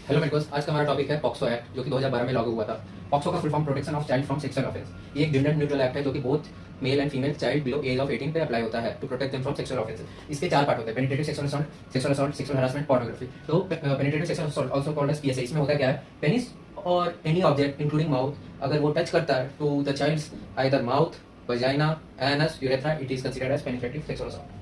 Hello मेरे दोस्त, आज का हमारा टॉपिक है पॉक्सो एक्ट, जो कि 2012 में लागू हुआ था। पॉक्सो का full form protection of child from sexual offence. ये एक जेंडर न्यूट्रल एक्ट है जो कि both male and female child below age of 18 पे अप्लाई होता है to protect them from sexual offences. इसके 4 पार्ट होते हैं: penetrative sexual assault, sexual harassment, pornography. तो penetrative sexual assault also called as PSA, इसमें होता क्या है, पेनिस और एनी ऑब्जेक्ट इंक्लूडिंग माउथ अगर वो टच करता है to the child's either mouth, vagina, anus, urethra, it is considered as penetrative sexual assault.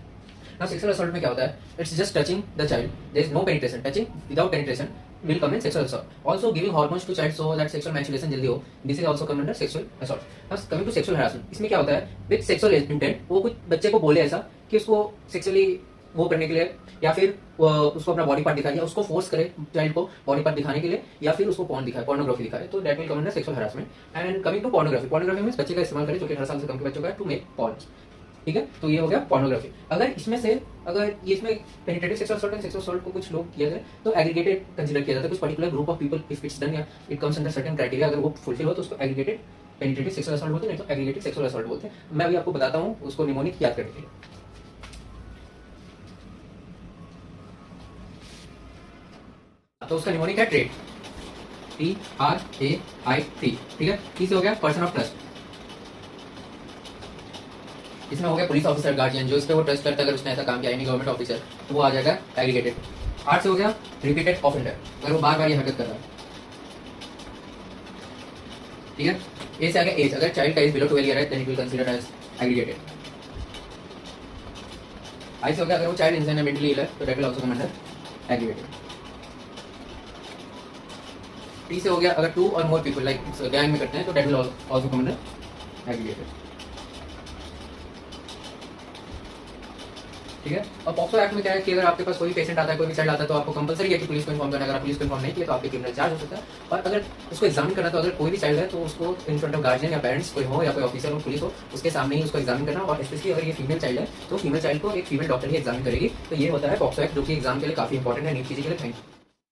Now sexual assault में क्या होता है? It's just touching the child. There is no penetration. Touching without penetration will come in sexual assault. Also giving hormones to child so that sexual maturation जल्दी हो. This is also come under sexual assault. Now coming to sexual harassment. इसमें क्या होता है? With sexual intent वो कुछ बच्चे को बोले ऐसा कि उसको sexually वो करने के लिए, या फिर उसको अपना बॉडी पार्ट दिखाए, या उसको फोर्स करे चाइल्ड को बॉडी पार्ट दिखाने के लिए, या फिर उसको पॉर्न दिखाए, पोर्नोग्राफी दिखाए, तो that will come under sexual harassment. And coming to pornography, pornography means बच्चे का इस्तेमाल करे जो कि 18 साल से कम के बच्चों का टू मेक पॉर्न। ठीक है, तो ये हो गया पोर्नोग्राफी। अगर इसमें से अगर ये इसमें penetrative sexual assault and sexual assault को कुछ लोग किया जाए तो एग्रीगेटेड कंसीडर किया जाता है। कुछ particular group of people if it's done या it comes under certain criteria, अगर वो फुलफिल हो तो उसको एग्रीगेटेड पेनिट्रेटिव सेक्सुअल असॉल्ट बोलते हैं, नहीं तो एग्रीगेटेड सेक्सुअल असॉल्ट बोलते हैं। मैं अभी आपको बताता हूँ उसको निमोनिक याद करने के लिए। तो उसका निमोनिक है ट्रेट, TRAIT। ठीक है, टी से हो गया पर्सन ऑफ ट्रस्ट, इसमें हो गया पुलिस ऑफिसर, गार्जियन, जो इस पे वो ट्रस्ट करता है, अगर उसने ऐसा काम किया एनी गवर्नमेंट ऑफिसर तो वो आ जाएगा एग्रीगेटेड। आर से हो गया रिपीटेड ऑफेंडर, अगर वो बार बार ये हरकत कर रहा है। ठीक है, ए से आ गया एज, अगर चाइल्ड का एज बिलो 12 ईयर है then it will considered as aggregated. I say हो गया अगर वो चाइल्ड इंसान है, मेंटली इल है, तो that will also come under aggregated. T से हो गया अगर 2 और मोर पीपल लाइक गैंग में करते हैं तो that will also come under aggregated. ठीक है, और पॉक्सो एक्ट में क्या है कि अगर आपके पास कोई पेशेंट आता है, कोई भी चाइल्ड आता है, तो आपको कंपलसरी है कि पुलिस को इन्फॉर्म करना। अगर आप पुलिस को इन्फॉर्म नहीं किया तो आपके क्रिमिनल चार्ज हो सकता है। और अगर उसको एग्जामिन करना तो अगर कोई भी चाइल्ड है तो उसको इन फ्रंट ऑफ गार्जियन या पेरेंट्स कोई हो या कोई ऑफिसर हो, पुलिस हो, उसके सामने ही उसको एग्जामिन करना। और स्पेशली अगर ये फीमेल चाइल्ड है तो फीमेल चाइल्ड को एक फीमेल डॉक्टर ही एग्जामिन करेगी। तो ये होता है पॉक्सो एक्ट, जो कि एग्जाम के लिए काफी इंपॉर्टेंट है नीट पीजी के लिए। Thank you.